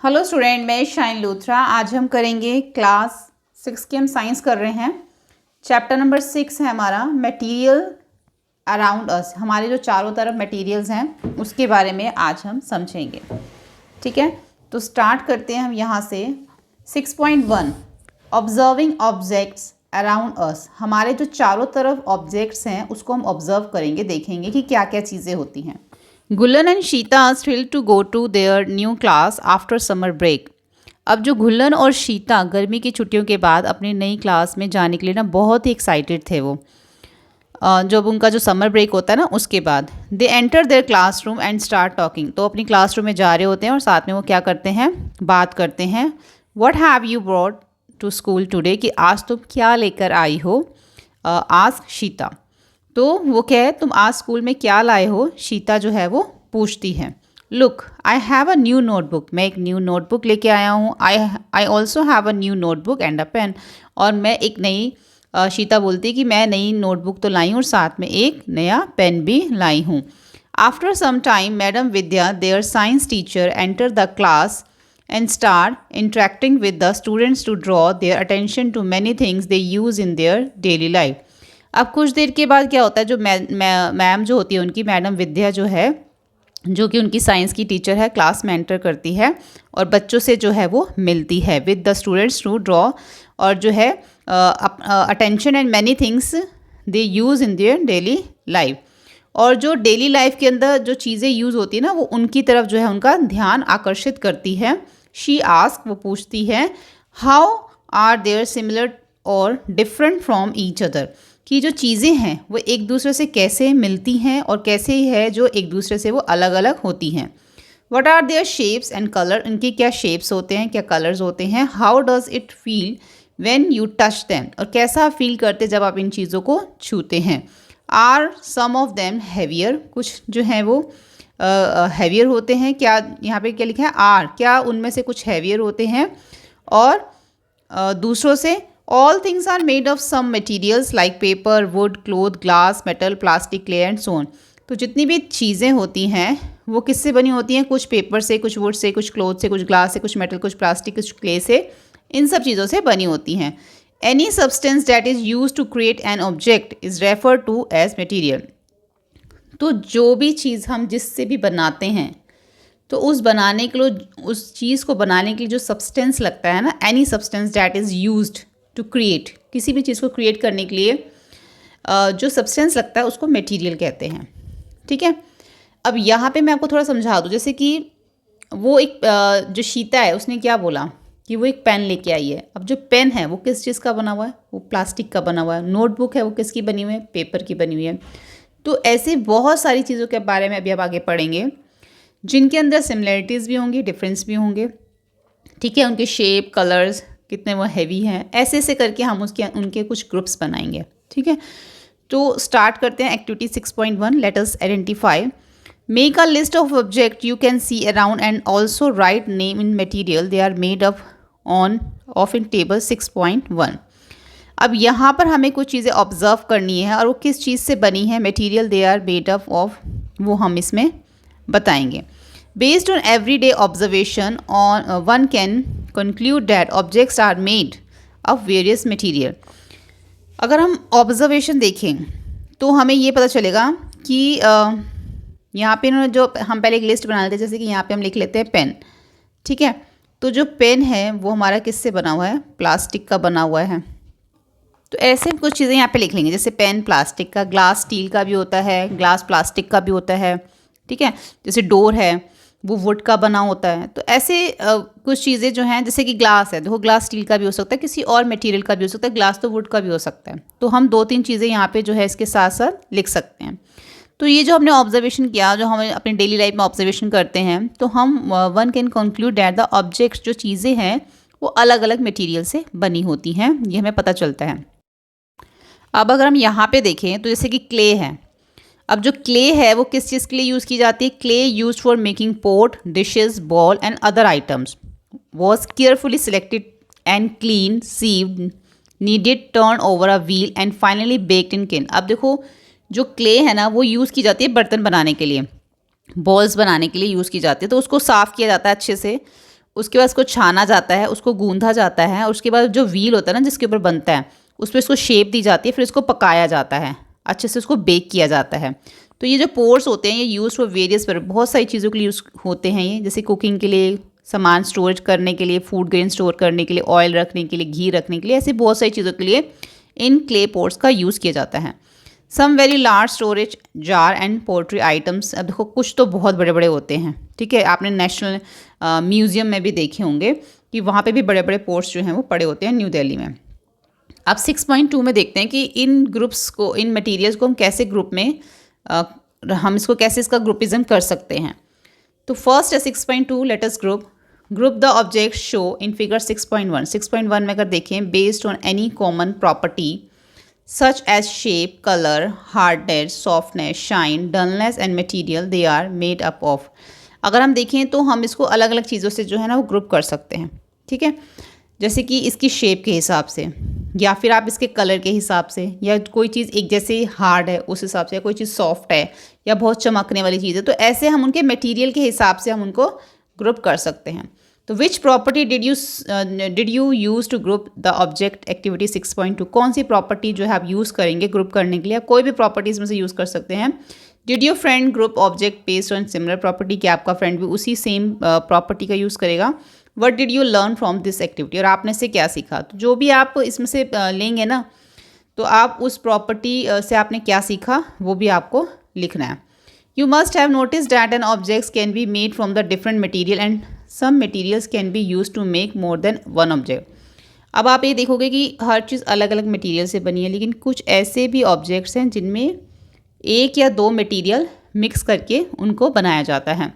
Hello student, मैं shine Luthra. आज हम करेंगे क्लास 6 की, हम साइंस कर रहे हैं। चैप्टर नंबर 6 है हमारा मटेरियल अराउंड अस। हमारे जो चारों तरफ मटेरियल्स हैं उसके बारे में आज हम समझेंगे। ठीक है, तो स्टार्ट करते हैं हम यहाँ से। 6.1 ऑब्जर्विंग ऑब्जेक्ट्स अराउंड अस। हमारे जो चारों तरफ ऑब्जेक्ट्स हैं उसको हम ऑब्जर्व करेंगे, देखेंगे कि क्या क्या चीज़ें होती हैं। Gullan and Sheeta are thrilled to go to their new class after summer break. अब जो गुल्लन और शीता गर्मी की छुट्टियों के बाद अपनी नई क्लास में जाने के लिए ना बहुत ही एक्साइटेड थे। वो जब उनका जो समर ब्रेक होता है ना उसके बाद they enter their classroom and start talking. तो अपनी क्लासरूम में जा रहे होते हैं और साथ में वो क्या करते हैं, बात करते हैं। What have you brought to school today, कि आज तुम क्या लेकर आई हो। आस्क शीता। तो वो क्या है, तुम आज स्कूल में क्या लाए हो, शीता जो है वो पूछती है। Look I have a new notebook, मैं एक न्यू नोटबुक लेके आया हूँ। I also have a new notebook and a pen. और मैं एक नई शीता बोलती है कि मैं नई नोटबुक तो लाई हूँ और साथ में एक नया पेन भी लाई हूँ। After some time madam Vidya, their science teacher, enter the class and start interacting with the students to draw their attention to many things they use in their daily life. अब कुछ देर के बाद क्या होता है, जो मैम जो होती है उनकी, मैडम विद्या जो है, जो कि उनकी साइंस की टीचर है, क्लास में एंटर करती है और बच्चों से जो है वो मिलती है। With the students to draw, और जो है attention and many things they use in their daily life. और जो डेली लाइफ के अंदर जो चीज़ें यूज़ होती है ना वो उनकी तरफ जो है उनका ध्यान आकर्षित करती है। शी आस्क, वो पूछती है। हाउ आर देयर सिमिलर और डिफरेंट फ्रॉम ईच अदर, कि जो चीज़ें हैं वो एक दूसरे से कैसे मिलती हैं और कैसे है जो एक दूसरे से वो अलग अलग होती हैं। What are their shapes and colour, इनके क्या शेप्स होते हैं, क्या कलर्स होते हैं। How does it feel when you touch them, और कैसा फील करते जब आप इन चीज़ों को छूते हैं। Are some of them heavier, कुछ जो हैं वो हैवियर होते हैं। क्या यहाँ पे क्या लिखा है, आर, क्या उनमें से कुछ हैवियर होते हैं और दूसरों से। All things are made of some materials like paper, wood, cloth, glass, metal, plastic, clay and stone. तो जितनी भी चीज़ें होती हैं वो किससे बनी होती हैं, कुछ पेपर से, कुछ वुड से, कुछ क्लोथ से, कुछ ग्लास से, कुछ मेटल, कुछ प्लास्टिक, कुछ क्ले से, इन सब चीज़ों से बनी होती हैं। Any substance that is use to create an object is refer to as material. तो जो भी चीज़ हम जिससे भी बनाते हैं तो उस बनाने के लिए, उस चीज़ को बनाने के लिए जो सब्सटेंस लगता है ना, any substance that is used to create, किसी भी चीज़ को क्रिएट करने के लिए जो सब्सटेंस लगता है उसको मटेरियल कहते हैं। ठीक है, अब यहाँ पे मैं आपको थोड़ा समझा दूँ। जैसे कि वो एक जो शीता है उसने क्या बोला कि वो एक पेन लेके आई है। अब जो पेन है वो किस चीज़ का बना हुआ है, वो प्लास्टिक का बना हुआ है। नोटबुक है वो किसकी बनी हुई है, पेपर की बनी हुई है। तो ऐसे बहुत सारी चीज़ों के बारे में अभी आप आगे पढ़ेंगे जिनके अंदर सिमिलरिटीज़ भी होंगी, डिफरेंस भी होंगे। ठीक है, उनके शेप, कलर्स कितने वो हैवी हैं, ऐसे ऐसे करके हम उनके कुछ ग्रुप्स बनाएंगे। ठीक है, तो स्टार्ट करते हैं activity 6.1। Let us identify. Make a list of object you can see around and also write name in material they are made of in table 6.1। अब यहाँ पर हमें कुछ चीज़ें ऑब्जर्व करनी है और वो किस चीज़ से बनी है, material they are made of, वो हम इसमें बताएंगे। Based on everyday observation on one can conclude that objects are made of various material. अगर हम ऑब्जर्वेशन देखें तो हमें ये पता चलेगा कि यहाँ पे इन्होंने जो, हम पहले एक लिस्ट बना लेते हैं। जैसे कि यहाँ पे हम लिख लेते हैं पेन। ठीक है, तो जो पेन है वो हमारा किससे बना हुआ है, प्लास्टिक का बना हुआ है। तो ऐसे कुछ चीज़ें यहाँ पे लिख लेंगे, जैसे पेन प्लास्टिक का, ग्लास स्टील का भी होता है, ग्लास प्लास्टिक का भी होता है। ठीक है, जैसे डोर है वो वुड का बना होता है। तो ऐसे कुछ चीज़ें जो हैं, जैसे कि ग्लास है, देखो ग्लास स्टील का भी हो सकता है, किसी और मटेरियल का भी हो सकता है, ग्लास तो वुड का भी हो सकता है। तो हम 2-3 चीज़ें यहाँ पे जो है इसके साथ साथ लिख सकते हैं। तो ये जो हमने ऑब्जर्वेशन किया, जो हम अपनी डेली लाइफ में ऑब्जर्वेशन करते हैं, तो हम one can conclude that the objects, जो चीज़ें हैं वो अलग अलग मटेरियल से बनी होती हैं, ये हमें पता चलता है। अब अगर हम यहाँ पे देखें तो जैसे कि क्ले है। अब जो क्ले है वो किस चीज़ के लिए यूज़ की जाती है, clay use for making pot, dishes, ball and other items. Was carefully selected and clean, sieved, kneaded, turn over a wheel and finally baked in kiln. अब देखो जो क्ले है ना वो यूज़ की जाती है बर्तन बनाने के लिए, बॉल्स बनाने के लिए यूज़ की जाती है। तो उसको साफ़ किया जाता है अच्छे से, उसके बाद उसको छाना जाता है, उसको गूंधा जाता है, और उसके बाद जो व्हील होता है ना जिसके ऊपर बनता है, उस पर इसको शेप दी जाती है, फिर इसको पकाया जाता है, अच्छे से उसको बेक किया जाता है। तो ये जो पोर्स होते हैं ये यूज़ फॉर वेरियस पर बहुत सारी चीज़ों के लिए यूज़ होते हैं ये, जैसे कुकिंग के लिए, सामान स्टोरेज करने के लिए, फूड ग्रेन स्टोर करने के लिए, ऑयल रखने के लिए, घी रखने के लिए, ऐसी बहुत सारी चीज़ों के लिए इन क्ले पोर्स का यूज़ किया जाता है। Some very large storage jar and poultry items. अब देखो कुछ तो बहुत बड़े बड़े होते हैं, ठीक है, आपने नेशनल म्यूज़ियम में भी देखे होंगे कि वहाँ पे भी बड़े बड़े पोर्स जो हैं वो पड़े होते हैं न्यू दिल्ली में। अब 6.2 में देखते हैं कि इन ग्रुप्स को, इन मटेरियल्स को हम कैसे ग्रुप में हम इसको कैसे इसका ग्रुपिज्म कर सकते हैं। तो फर्स्ट है 6.2, let us group the object show in figure 6.1। 6.1 में अगर देखें, based on any common property such as shape, colour, hardness, softness, shine, dullness and material they are made up of. अगर हम देखें तो हम इसको अलग अलग चीज़ों से जो है ना वो ग्रुप कर सकते हैं, ठीक है, जैसे कि इसकी शेप के हिसाब से, या फिर आप इसके कलर के हिसाब से, या कोई चीज़ एक जैसे हार्ड है उस हिसाब से, या कोई चीज़ सॉफ्ट है या बहुत चमकने वाली चीज़ है, तो ऐसे हम उनके मटेरियल के हिसाब से हम उनको ग्रुप कर सकते हैं। तो which property did you use to group the object activity 6.2। कौन सी प्रॉपर्टी जो है आप यूज़ करेंगे ग्रुप करने के लिए, आप कोई भी प्रॉपर्टीज़ में से यूज़ कर सकते हैं। Did your friend group object based on similar property, कि आपका फ्रेंड भी उसी सेम प्रॉपर्टी का यूज़ करेगा। What did you learn from this activity, और आपने से क्या सीखा। तो जो भी आप इसमें से लेंगे ना, तो आप उस प्रॉपर्टी से आपने क्या सीखा वो भी आपको लिखना है। You must have notice that an objects can be made from the different material and some materials can be use to make more than one object. अब आप ये देखोगे कि हर चीज़ अलग अलग मटीरियल से बनी है, लेकिन कुछ ऐसे भी ऑब्जेक्ट्स हैं जिनमें एक या दो मटीरियल मिक्स करके उनको बनाया जाता है।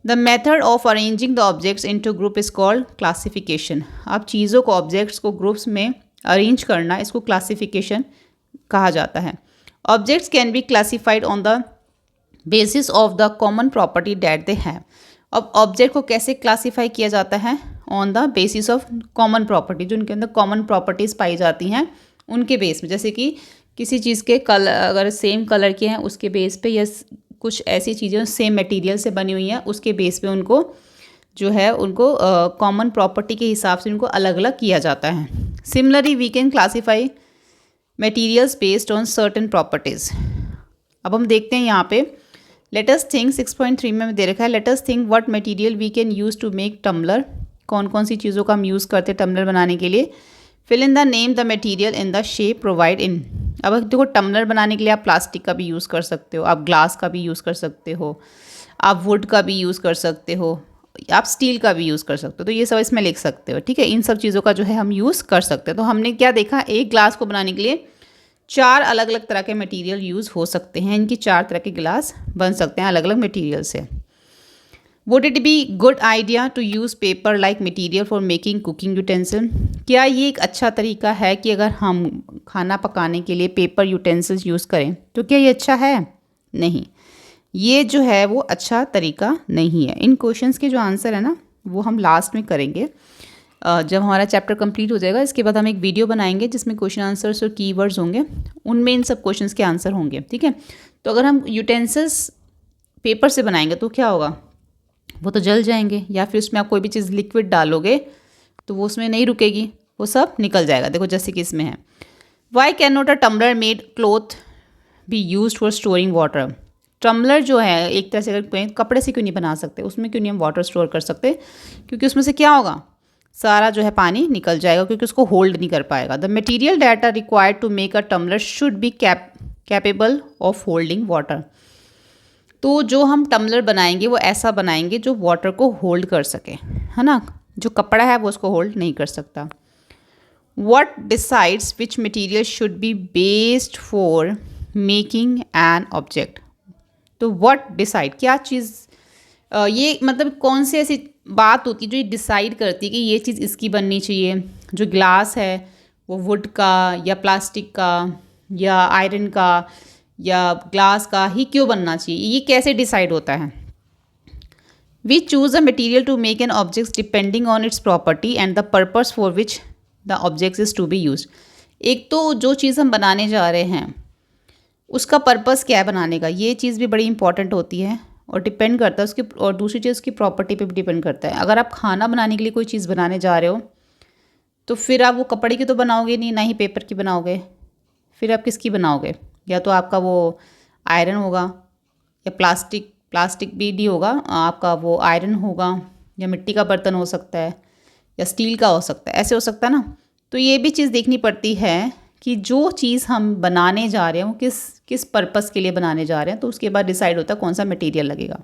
The method of arranging the objects into group is called classification. अब चीज़ों को, ऑब्जेक्ट्स को ग्रुप्स में अरेंज करना, इसको क्लासिफिकेशन कहा जाता है। Objects can be classified on the basis of the common property that they have. अब ऑब्जेक्ट को कैसे क्लासीफाई किया जाता है, on the basis of common property, जो उनके अंदर कॉमन प्रॉपर्टीज़ पाई जाती हैं उनके बेस में, जैसे कि किसी चीज़ के कलर अगर सेम कलर के हैं उसके बेस पे, या कुछ ऐसी चीज़ें सेम मटेरियल से बनी हुई हैं उसके बेस पे उनको जो है उनको कॉमन प्रॉपर्टी के हिसाब से उनको अलग अलग किया जाता है। Similarly we can classify materials based on certain properties. अब हम देखते हैं यहाँ पे, लेट अस थिंक 6.3 में दे रखा है, let us think what material we can use to make tumbler. कौन कौन सी चीज़ों का हम यूज़ करते हैं टम्बलर बनाने के लिए। Fill in the name the material in the shape provide in. अब देखो टम्बलर बनाने के लिए आप प्लास्टिक का भी यूज़ कर सकते हो, आप ग्लास का भी यूज़ कर सकते हो, आप वुड का भी यूज़ कर सकते हो, आप स्टील का भी यूज़ कर सकते हो, तो ये सब इसमें लिख सकते हो, ठीक है। इन सब चीज़ों का जो है हम यूज़ कर सकते हैं। तो हमने क्या देखा, एक ग्लास को बनाने के लिए 4 अलग अलग तरह के मटेरियल यूज़ हो सकते हैं, इनकी 4 तरह के गिलास बन सकते हैं अलग अलग मटेरियल से। Would it be good idea to use paper like material for making cooking utensil. क्या ये एक अच्छा तरीका है कि अगर हम खाना पकाने के लिए पेपर यूटेंसिल्स यूज़ करें, तो क्या ये अच्छा है? नहीं, ये जो है वो अच्छा तरीका नहीं है। इन क्वेश्चंस के जो आंसर है ना वो हम लास्ट में करेंगे जब हमारा चैप्टर कंप्लीट हो जाएगा। इसके बाद हम एक वीडियो बनाएंगे जिसमें क्वेश्चन आंसर्स और कीवर्ड्स होंगे, उनमें इन सब क्वेश्चंस के आंसर होंगे, ठीक है। तो अगर हम यूटेंसिल्स पेपर से बनाएंगे तो क्या होगा, वो तो जल जाएंगे, या फिर उसमें आप कोई भी चीज़ लिक्विड डालोगे तो वो उसमें नहीं रुकेगी, वो सब निकल जाएगा। देखो जैसे कि इसमें है, why can not a tumbler made cloth be use for storing water. Tumbler जो है एक तरह से अगर कपड़े से क्यों नहीं बना सकते, उसमें क्यों नहीं हम वाटर स्टोर कर सकते, क्योंकि उसमें से क्या होगा, सारा जो है पानी निकल जाएगा, क्योंकि उसको होल्ड नहीं कर पाएगा। The material that are required to make a tumbler should be capable of holding water. तो जो हम टम्बलर बनाएंगे वो ऐसा बनाएंगे जो वाटर को होल्ड कर सके, है ना। जो कपड़ा है वो उसको होल्ड नहीं कर सकता। What decides which material should be based for making an object? तो what decide, क्या चीज़ ये मतलब कौन सी ऐसी बात होती है जो ये डिसाइड करती है कि ये चीज़ इसकी बननी चाहिए। जो ग्लास है वो वुड का या प्लास्टिक का या आयरन का या ग्लास का ही क्यों बनना चाहिए, ये कैसे डिसाइड होता है। We choose a material to make an object depending on its property and the purpose for which the object is to be used। एक तो जो चीज़ हम बनाने जा रहे हैं उसका पर्पस क्या है बनाने का, ये चीज़ भी बड़ी इंपॉर्टेंट होती है। और डिपेंड करता है उसकी, और दूसरी चीज़ उसकी प्रॉपर्टी पे भी डिपेंड करता है। अगर आप खाना बनाने के लिए कोई चीज़ बनाने जा रहे हो तो फिर आप वो कपड़े की तो बनाओगे नहीं, ना ही पेपर की बनाओगे, फिर आप किसकी बनाओगे? या तो आपका वो आयरन होगा, या प्लास्टिक भी नहीं होगा आपका, वो आयरन होगा, या मिट्टी का बर्तन हो सकता है, या स्टील का हो सकता है, ऐसे हो सकता है ना। तो ये भी चीज़ देखनी पड़ती है कि जो चीज़ हम बनाने जा रहे हैं वो किस पर्पस के लिए बनाने जा रहे हैं, तो उसके बाद डिसाइड होता है कौन सा मटेरियल लगेगा।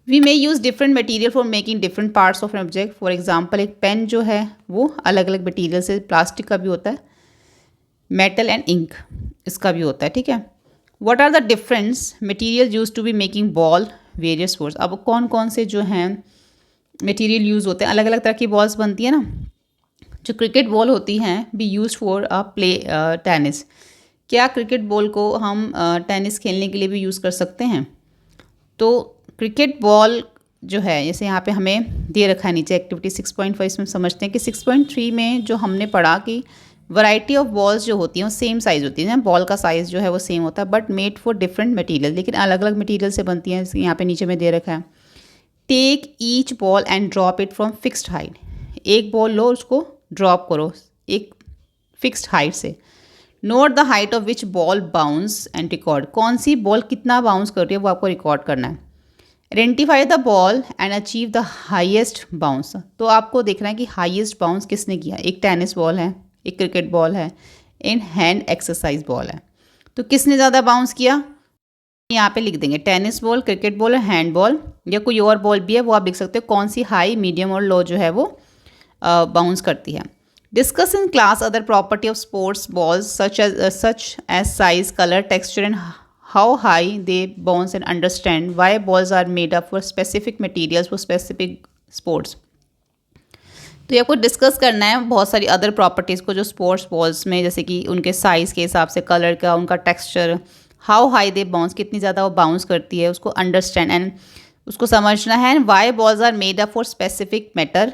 We may use different material for making different parts of an object. For example एक पेन जो है वो अलग अलग मटेरियल से, प्लास्टिक का भी होता है, मेटल एंड इंक इसका भी होता है, ठीक है। What are the difference material use to be making ball various sports. अब कौन कौन से जो हैं मटेरियल यूज़ होते हैं, अलग अलग तरह की बॉल्स बनती है ना। जो क्रिकेट बॉल होती हैं B use for a play tennis. क्या क्रिकेट बॉल को हम टेनिस खेलने के लिए भी यूज़ कर सकते हैं? तो क्रिकेट बॉल जो है, जैसे यहाँ पे हमें दे रखा है नीचे एक्टिविटी 6.5, इसमें समझते हैं कि 6.3 में जो हमने पढ़ा कि वैरायटी ऑफ बॉल्स जो होती हैं वो सेम साइज़ होती है, बॉल का साइज़ जो है वो सेम होता है, but made for different material, लेकिन अलग अलग मटेरियल से बनती हैं। यहाँ पे नीचे में दे रखा है, take each ball and drop it from fixed height. एक बॉल लो, उसको ड्रॉप करो एक फिक्स्ड हाइट से। Note the height of which ball bounce and record. कौन सी बॉल कितना बाउंस कर रही है वो आपको रिकॉर्ड करना है। Identify the ball and achieve the highest bounce. तो आपको देखना है कि हाईएस्ट बाउंस किसने किया। एक टेनिस बॉल है, एक क्रिकेट बॉल है, इन हैंड एक्सरसाइज बॉल है। तो किसने ज़्यादा बाउंस किया, यहाँ पे लिख देंगे tennis ball, cricket ball, hand ball, या कोई और बॉल भी है वो आप लिख सकते हो, कौन सी हाई, मीडियम और लो जो है वो बाउंस करती है। Discuss in class other property of sports balls such as size, colour, texture and how high they bounce, and understand why balls are made up for specific materials for specific sports। तो ये आपको discuss करना है बहुत सारी other properties को जो sports balls में, जैसे कि उनके साइज़ के हिसाब से, कलर का, उनका texture, how high they bounce, कितनी ज़्यादा वो बाउंस करती है, उसको अंडरस्टैंड एंड उसको समझना है। Why balls are made up for specific matter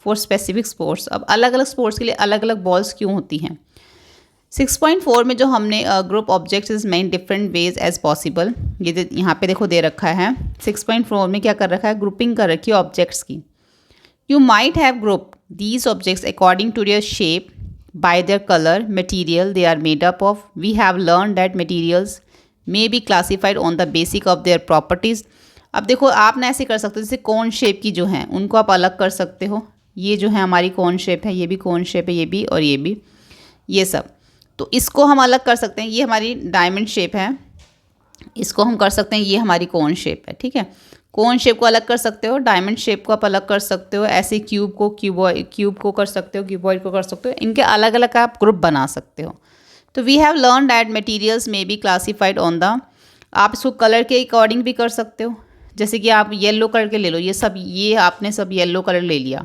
for specific sports. अब अलग अलग स्पोर्ट्स के लिए अलग अलग बॉल्स क्यों होती हैं। 6.4 में जो हमने group objects is many different ways as possible, ये यहाँ पे देखो दे रखा है। 6.4 में क्या कर रखा है, ग्रुपिंग कर रखी है ऑब्जेक्ट्स की। You might have group these objects according to their shape by their colour, material they are made up of. We have learn that materials may be classified on the basic of their properties. अब देखो आप ना ऐसे कर सकते हो, जैसे कौन शेप की जो हैं उनको आप अलग कर सकते हो। ये जो है हमारी कौन शेप है, ये भी कौन शेप है, ये भी और ये भी, ये सब। तो इसको हम अलग कर सकते हैं, ये हमारी डायमंड शेप है, इसको हम कर सकते हैं ये हमारी कोन शेप है, ठीक है। कोन शेप को अलग कर सकते हो, डायमंड शेप को आप अलग कर सकते हो, ऐसे क्यूब को क्यूब को कर सकते हो, क्यूबॉइड को कर सकते हो, इनके अलग अलग आप ग्रुप बना सकते हो। तो we have learn that materials may be classified on the, आप इसको कलर के अकॉर्डिंग भी कर सकते हो। जैसे कि आप येलो कलर के ले लो, ये सब, ये आपने सब येलो कलर ले लिया,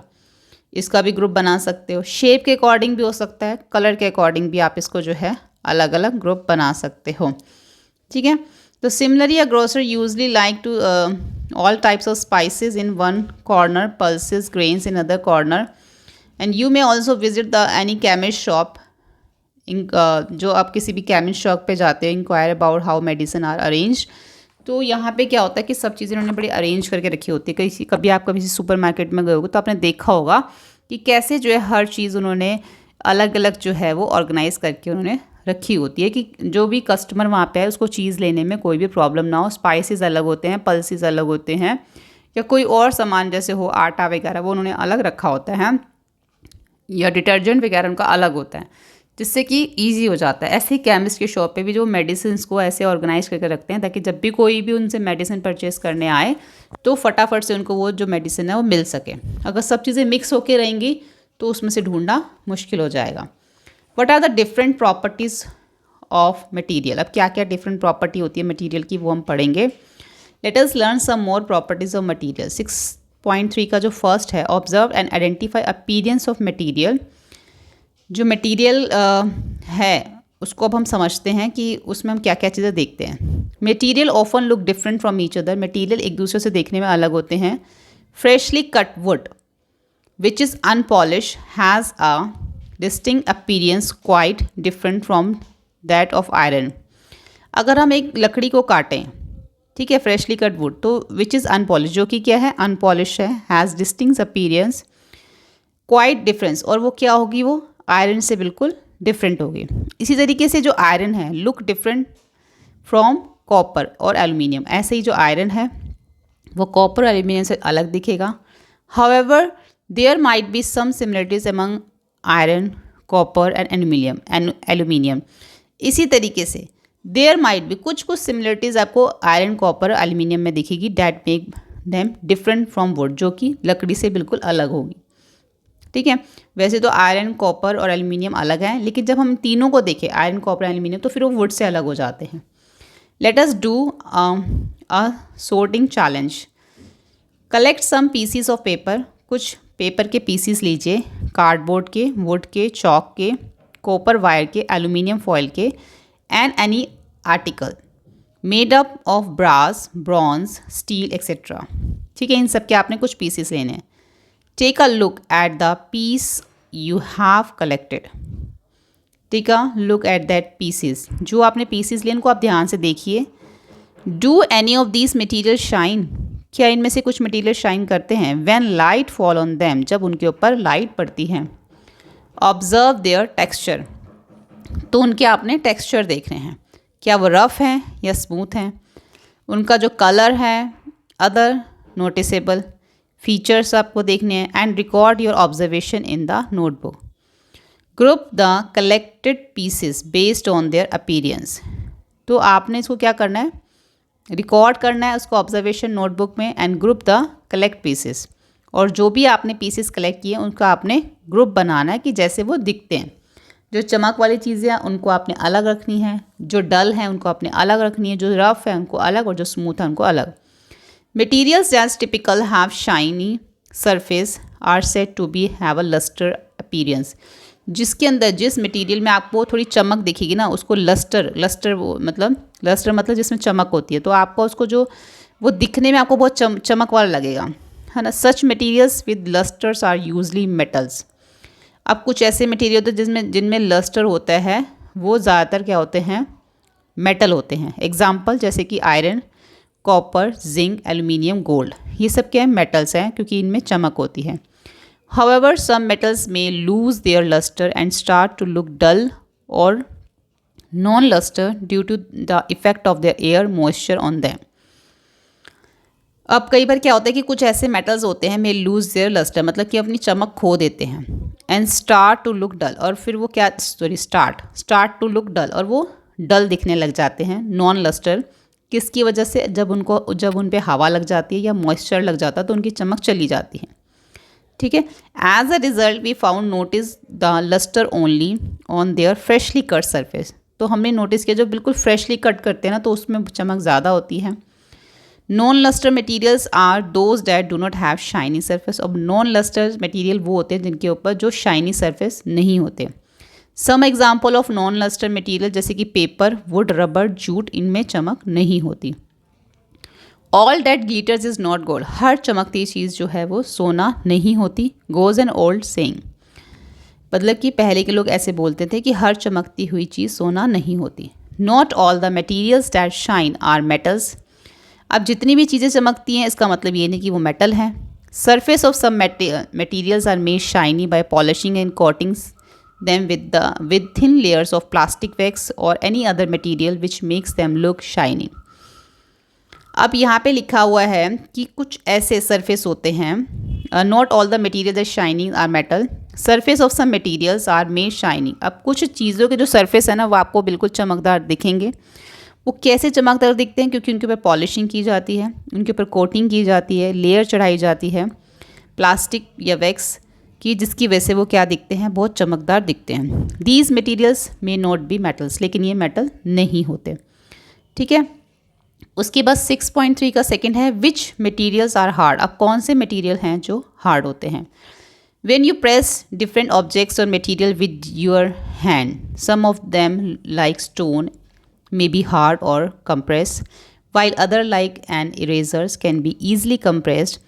इसका भी ग्रुप बना सकते हो। शेप के अकॉर्डिंग भी हो सकता है, कलर के अकॉर्डिंग भी आप इसको जो है अलग अलग ग्रुप बना सकते हो, ठीक है। तो similarly a grocer usually like to all types of spices in one corner, pulses, grains in other corner, and you may also visit the any chemist shop. जो आप किसी भी केमिस्ट शॉप पे जाते हो, inquire about how medicine are arrange. तो यहाँ पे क्या होता है कि सब चीज़ें उन्होंने बड़ी अरेंज करके रखी होती है। कभी आप कभी सुपर मार्केट में गए होगे तो आपने देखा होगा कि कैसे जो है हर चीज़ उन्होंने अलग अलग जो है वो ऑर्गेनाइज़ करके उन्होंने रखी होती है, कि जो भी कस्टमर वहाँ पे है उसको चीज़ लेने में कोई भी प्रॉब्लम ना हो। स्पाइसेस अलग होते हैं, पल्सेस अलग होते हैं, या कोई और सामान जैसे हो आटा वगैरह वो उन्होंने अलग रखा होता है, या डिटर्जेंट वगैरह उनका अलग होता है, जिससे कि ईजी हो जाता है। ऐसे ही केमिस्ट की शॉप पे भी जो मेडिसिन को ऐसे ऑर्गेनाइज करके रखते हैं ताकि जब भी कोई भी उनसे मेडिसिन परचेस करने आए तो फटाफट से उनको वो जो मेडिसिन है वो मिल सके। अगर सब चीज़ें मिक्स होके रहेंगी तो उसमें से ढूंढना मुश्किल हो जाएगा। What are the different properties of material. अब क्या क्या डिफरेंट प्रॉपर्टी होती है मटीरियल की वो हम पढ़ेंगे। Let us learn some more properties of material. 6.3 का जो फर्स्ट है, observe and identify appearance of material. जो मटेरियल है उसको अब हम समझते हैं कि उसमें हम क्या क्या चीज़ें देखते हैं। Material often look different from each other. Material एक दूसरे से देखने में अलग होते हैं। Freshly cut would which is unpolished has a distinct appearance quite different from that of iron. अगर हम एक लकड़ी को काटें ठीक है, फ्रेशली कट वुड तो विच इज़ अनपॉलिश, जो कि क्या है, अनपॉलिश है, has distinct appearance, quite difference, और वो क्या होगी, वो आयरन से बिल्कुल डिफरेंट होगी। इसी तरीके से जो आयरन है लुक डिफरेंट फ्रॉम कॉपर और एल्यूमिनियम, ऐसे ही जो आयरन है वो कॉपर और एल्यूमिनियम से अलग दिखेगा। However there might be some similarities among iron, copper and aluminium. इसी तरीके से देयर माइट भी कुछ सिमिलरिटीज़ आपको आयरन, कॉपर, एल्यूमिनियम में दिखेगी, that make them different from would, जो कि लकड़ी से बिल्कुल अलग होगी। ठीक है, वैसे तो आयरन, कॉपर और एल्यूमिनियम अलग हैं, लेकिन जब हम तीनों को देखें, आयरन, कॉपर, एल्यूमिनियम, तो फिर वो वुड से अलग हो जाते हैं। Let us do a sorting challenge. Collect some pieces of paper, कुछ पेपर के पीसीस लीजिए, कार्डबोर्ड के, वुड के, चॉक के, कॉपर वायर के, एल्यूमिनियम फॉयल के, and any article made up of brass, bronze, steel etcetera. ठीक है, इन सब के आपने कुछ पीसीस लेने हैं। Take a look at the piece you have collected. Take a look at that pieces, जो आपने पीसीस लिए उनको आप ध्यान से देखिए। Do any of these material shine, क्या इनमें से कुछ मटीरियल शाइन करते हैं? When light fall on them, जब उनके ऊपर लाइट पड़ती है। ऑब्जर्व देयर टेक्सचर, तो उनके आपने टेक्सचर देखने हैं, क्या वो रफ़ हैं या स्मूथ हैं। उनका जो कलर है, अदर नोटिसेबल फीचर्स आपको देखने हैं। And record your observation in the notebook. Group the collected pieces based on their appearance, तो आपने इसको क्या करना है, रिकॉर्ड करना है उसको ऑब्जर्वेशन नोटबुक में। And group the collect pieces, और जो भी आपने पीसेस कलेक्ट किए उनका आपने ग्रुप बनाना है कि जैसे वो दिखते हैं। जो चमक वाली चीज़ें हैं उनको आपने अलग रखनी है, जो डल हैं उनको आपने अलग रखनी है, जो रफ़ है उनको अलग, और जो स्मूथ है उनको अलग। Materials that typical have shiny surface are said to be have a lustre appearance, जिसके अंदर जिस मटेरियल में आपको थोड़ी चमक दिखेगी ना, उसको लस्टर वो मतलब जिसमें चमक होती है, तो आपको उसको जो वो दिखने में आपको बहुत चमक वाला लगेगा, है ना। Such materials with lusters are usually metals. अब कुछ ऐसे मटेरियल होते हैं जिनमें लस्टर होता है, वो ज़्यादातर क्या होते हैं, मेटल होते हैं। एग्जाम्पल जैसे कि iron, copper, zinc, aluminium, gold, ये सब क्या है, मेटल्स हैं, क्योंकि इनमें चमक होती है। However, some metals may lose their luster and start to look dull or non-luster due to the effect of their air moisture on them. अब कई बार क्या होता है कि कुछ ऐसे मेटल्स होते हैं, may lose their luster, मतलब कि अपनी चमक खो देते हैं। and start to look dull, और फिर वो क्या, start to look dull, और वो डल दिखने लग जाते हैं, नॉन लस्टर। किसकी वजह से? जब उन पे हवा लग जाती है या मॉइस्चर लग जाता है तो उनकी चमक चली जाती है। ठीक है, as a result we found notice the lustre only on their freshly cut surface, तो हमने नोटिस किया जो बिल्कुल फ्रेशली कट करते हैं ना, तो उसमें चमक ज़्यादा होती है। Non lustre materials are those that do not have shiny surface, अब नॉन लस्टर मटीरियल वो होते हैं जिनके ऊपर जो शाइनी सरफेस नहीं होते। Some example of non lustre material जैसे कि पेपर, वुड, रबर, जूट, इनमें चमक नहीं होती। All that glitters is not gold, हर चमकती चीज़ जो है वो सोना नहीं होती। गोज एन ओल्ड सेइंग, मतलब कि पहले के लोग ऐसे बोलते थे कि हर चमकती हुई चीज़ सोना नहीं होती। Not all the materials that shine are metals, अब जितनी भी चीज़ें चमकती हैं इसका मतलब ये नहीं कि वो मेटल हैं। Surface of some materials are made shiny by polishing and coatings them with thin layers of plastic wax or any other material which makes them look shiny. अब यहाँ पे लिखा हुआ है कि कुछ ऐसे सरफेस होते हैं, not all the material that shining are metal, surface of some materials are made shining. अब कुछ चीज़ों के जो सरफेस है ना वो आपको बिल्कुल चमकदार दिखेंगे। वो कैसे चमकदार दिखते हैं? क्योंकि उनके ऊपर पॉलिशिंग की जाती है, उनके ऊपर कोटिंग की जाती है, लेयर चढ़ाई जाती है प्लास्टिक या वैक्स की, जिसकी वजह से वो क्या दिखते हैं, बहुत चमकदार दिखते हैं। These materials may not be metals, लेकिन ये मेटल नहीं होते। ठीक है, उसके बाद 6.3 का सेकंड है विच मटीरियल्स आर हार्ड, अब कौन से मटीरियल हैं जो हार्ड होते हैं। When you press different objects और material with your hand, some of them like stone may be hard और compressed, while other like an erasers can be easily compressed.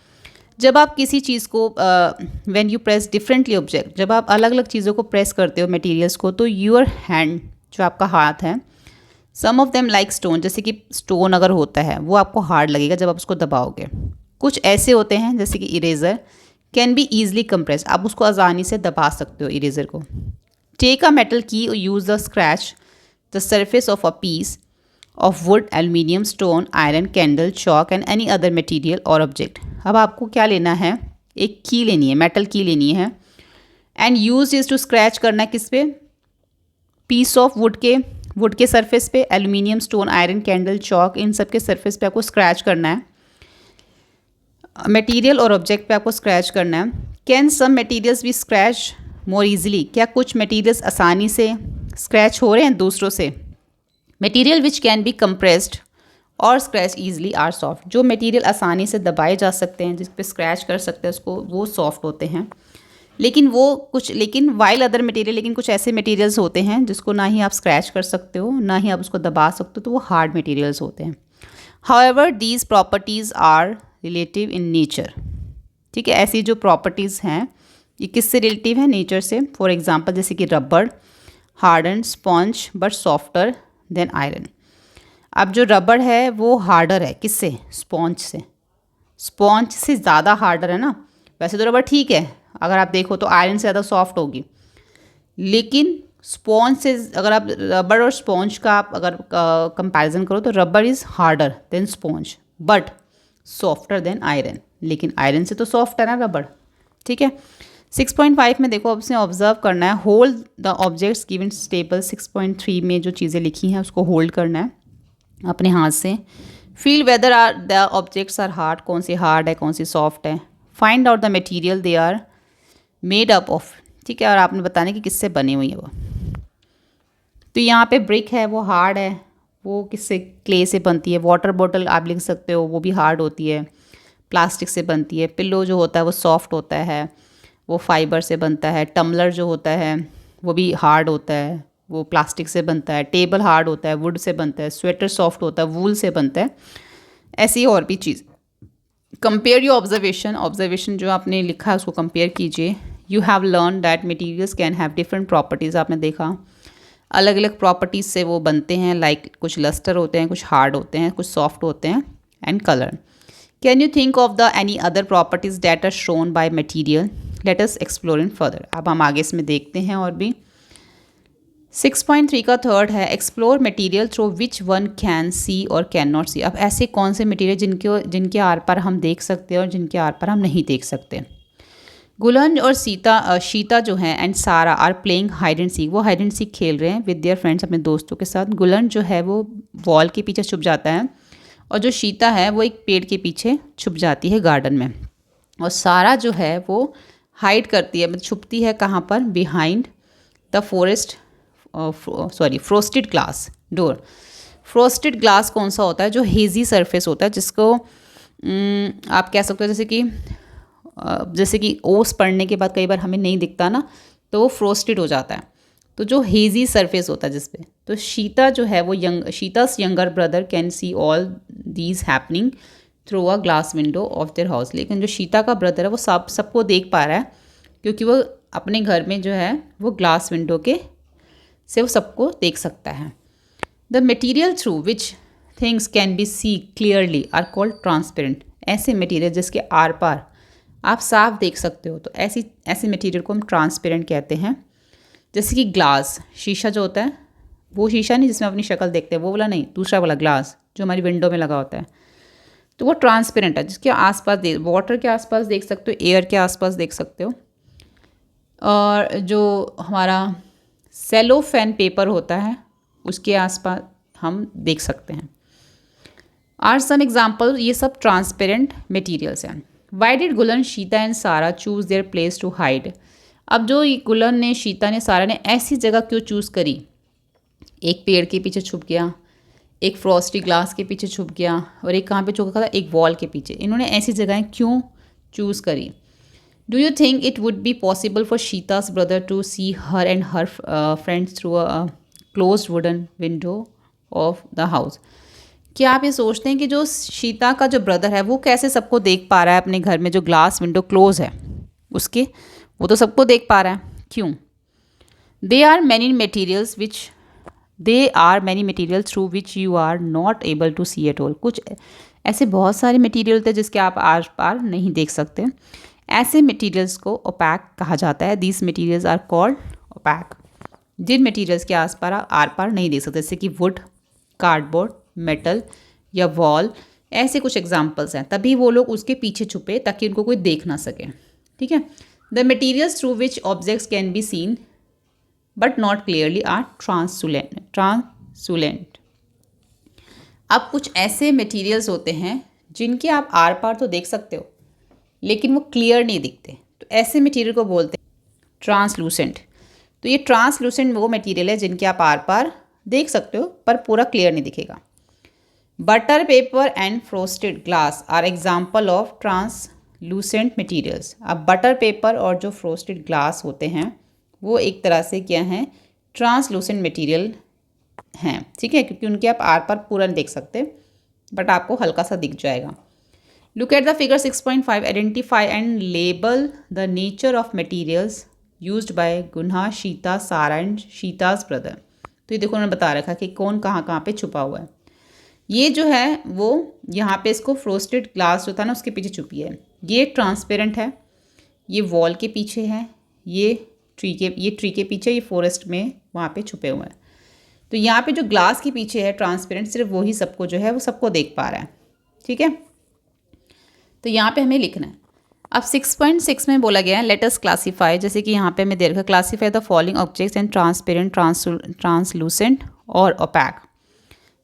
जब आप किसी चीज़ को when you press differently object, जब आप अलग अलग चीज़ों को प्रेस करते हो मटेरियल्स को, तो योर हैंड, जो आपका हाथ है, सम ऑफ देम लाइक स्टोन, जैसे कि स्टोन अगर होता है वो आपको हार्ड लगेगा जब आप उसको दबाओगे। कुछ ऐसे होते हैं जैसे कि eraser can be easily compress, आप उसको आसानी से दबा सकते हो इरेज़र को। Take a metal key or use the scratch the surface of a piece of wood, aluminium, stone, iron, candle, chalk and any other material or object. अब आपको क्या लेना है, एक की लेनी है, मेटल की लेनी है, and use is to scratch करना है किस पे, पीस ऑफ वुड के सरफेस पे, aluminium, stone, iron, candle, chalk, इन सब के सरफेस पे आपको स्क्रैच करना है। मटेरियल और ऑब्जेक्ट पे आपको स्क्रैच करना है। Can some materials be scratch more easily, क्या कुछ मटेरियल्स आसानी से स्क्रैच हो रहे हैं दूसरों से। Material which can B compressed और स्क्रैच ईजिली आर सॉफ्ट, जो मटेरियल आसानी से दबाए जा सकते हैं, जिस पे स्क्रैच कर सकते हैं उसको, वो सॉफ्ट होते हैं। लेकिन वाइल अदर मटेरियल, लेकिन कुछ ऐसे मटेरियल्स होते हैं जिसको ना ही आप स्क्रैच कर सकते हो ना ही आप उसको दबा सकते हो, तो वो हार्ड मटेरियल्स होते हैं। However these properties are relative in nature, ठीक है। ऐसी जो प्रॉपर्टीज़ हैं ये किससे रिलेटिव है, नेचर से। फॉर एग्जांपल जैसे कि रबड़, harden, sponge but softer then iron. अब जो रबड़ है वो हार्डर है किससे, स्पॉन्ज से। स्पॉन्ज से ज़्यादा हार्डर है ना। वैसे तो रबड़ ठीक है, अगर आप देखो तो आयरन से ज़्यादा सॉफ्ट होगी, लेकिन स्पॉन्ज से अगर आप रबड़ और स्पॉन्ज का आप अगर कंपैरिजन करो तो रबड़ is harder than sponge but softer then iron, लेकिन आयरन से तो सॉफ्ट है ना रबड़, ठीक है। 6.5 में देखो आपसे ऑब्जर्व करना है, hold the objects given table. 6.3 में जो चीज़ें लिखी हैं उसको होल्ड करना है अपने हाथ से। Feel whether are the objects are hard, कौन सी हार्ड है कौन सी सॉफ्ट है। Find out the material they are made up of, ठीक है, और आपने बताना कि किससे बनी हुई है वो। तो यहाँ पे ब्रिक है वो हार्ड है, वो किससे, क्ले से बनती है। वाटर बॉटल आप लिख सकते हो, वो भी हार्ड होती है, प्लास्टिक से बनती है। पिल्लो जो होता है वो सॉफ्ट होता है, वो फाइबर से बनता है। टम्बलर जो होता है वो भी हार्ड होता है, वो प्लास्टिक से बनता है। टेबल हार्ड होता है, वुड से बनता है। स्वेटर सॉफ्ट होता है, वूल से बनता है। ऐसी और भी चीज़। कंपेयर योर ऑब्जर्वेशन जो आपने लिखा है उसको कंपेयर कीजिए। You have learn that materials can have different properties, आपने देखा अलग अलग प्रॉपर्टीज़ से वो बनते हैं। लाइक कुछ लस्टर होते हैं, कुछ हार्ड होते हैं, कुछ सॉफ्ट होते हैं। And colour. Can you think of the any other properties that are shown by material, let us explore in further. अब हम आगे इसमें देखते हैं और भी। 6.3 का थर्ड है, explore material through which one can see और कैन नॉट सी। अब ऐसे कौन से मटेरियल जिनके आर पार हम देख सकते हैं और जिनके आर पार हम नहीं देख सकते। गुलन और शीता जो हैं and Sara are playing hide and seek, वो हाइड एंड सीक खेल रहे हैं विद देयर फ्रेंड्स, अपने दोस्तों के साथ। गुलन जो है वो वॉल के पीछे छुप जाता है और जो शीता है वो एक पेड़ के पीछे छुप जाती है गार्डन में। और सारा जो है वो हाइड करती है, मतलब छुपती है कहाँ पर, behind the frosted glass door. Frosted glass कौन सा होता है, जो हेजी सरफेस होता है, जिसको आप कह सकते हो जैसे कि ओस पड़ने के बाद कई बार हमें नहीं दिखता ना, तो वो फ्रोस्टेड हो जाता है। तो जो हेजी सरफेस होता है जिस पे, तो शीता जो है वो Sheeta's younger brother can see all these happening through a glass window of their house. लेकिन जो शीता का ब्रदर है वो सबको देख पा रहा है, क्योंकि वो अपने घर में जो है वो ग्लास विंडो के से वो सबको देख सकता है। The material through which things can be see clearly are called transparent. ऐसे मटीरियल जिसके आर पार आप साफ देख सकते हो, तो ऐसी मटेरियल को हम ट्रांसपेरेंट कहते हैं। जैसे कि ग्लास, शीशा जो होता है, वो शीशा नहीं जिसमें अपनी शक्ल देखते हैं, वो वाला नहीं, दूसरा वाला ग्लास जो हमारी विंडो में लगा होता है, तो वो ट्रांसपेरेंट है, जिसके आसपास वाटर के आसपास देख सकते हो, एयर के आसपास देख सकते हो। और जो हमारा सेलोफेन पेपर होता है उसके आसपास हम देख सकते हैं। आर सम एग्जाम्पल, ये सब ट्रांसपेरेंट मटीरियल्स हैं। Why did Gulan, Sheeta and Sara choose their place to hide. अब जो गुलन ने, शीता ने, सारा ने ऐसी जगह क्यों चूज़ करी, एक पेड़ के पीछे छुप गया, एक फ्रॉस्टी ग्लास के पीछे छुप गया, और एक कहाँ पे छुपा था, एक वॉल के पीछे। इन्होंने ऐसी जगहें क्यों चूज़ करी। Do you think it would be possible for Sheeta's brother to see her and her friends through a close wooden window of the house. क्या आप ये सोचते हैं कि जो शीता का जो ब्रदर है वो कैसे सबको देख पा रहा है अपने घर में जो ग्लास विंडो क्लोज है उसके, वो तो सबको देख पा रहा है, क्यों। They are many materials which they are many material through which you are not able to see at all. कुछ ऐसे बहुत सारे मटीरियल होते हैं जिसके आप आर पार नहीं देख सकते। ऐसे मटीरियल्स को ओपैक कहा जाता है। These materials are called opaque. जिन मटीरियल्स के आर पार नहीं देख सकते, जैसे कि वुड, कार्डबोर्ड, मेटल या वॉल, ऐसे कुछ एग्जाम्पल्स हैं। तभी वो लोग उसके पीछे छुपे ताकि उनको कोई देख ना सके। ठीक है। The materials through which objects can be seen but not clearly are translucent. अब कुछ ऐसे मटीरियल्स होते हैं जिनके आप आर पार तो देख सकते हो लेकिन वो क्लियर नहीं दिखते, तो ऐसे मटीरियल को बोलते हैं ट्रांसलूसेंट। तो ये ट्रांसलूसेंट वो मटीरियल है जिनके आप आर पार देख सकते हो पर पूरा क्लियर नहीं दिखेगा। Butter paper and frosted glass are example of translucent materials. अब बटर पेपर और जो फ्रोस्टेड ग्लास होते हैं वो एक तरह से क्या हैं, ट्रांसलूसेंट मटीरियल हैं। ठीक है, क्योंकि उनके आप आर पार पूरा नहीं देख सकते बट आपको हल्का सा दिख जाएगा। Look at the figure 6.5, identify and label the nature of materials used by गुन्हा, शीता, सारा एंड शीताज ब्रदर। तो ये देखो उन्होंने बता रखा कि कौन कहाँ कहाँ पे छुपा हुआ है। ये जो है वो यहाँ पे इसको फ्रोस्टेड ग्लास जो था ना उसके पीछे छुपी है। ये ट्रांसपेरेंट है, ये वॉल के पीछे है, ये ट्री के पीछे, ये फॉरेस्ट में वहाँ पे छुपे हुए हैं। तो यहाँ पे जो ग्लास के पीछे है ट्रांसपेरेंट, सिर्फ वही सबको जो है वो सबको देख पा रहा है। ठीक है, तो यहाँ पे हमें लिखना है। अब 6.6 में बोला गया है लेट अस क्लासीफाई, जैसे कि यहाँ पे हमें दे रखा classify the following objects and transparent, translucent और ओपैक।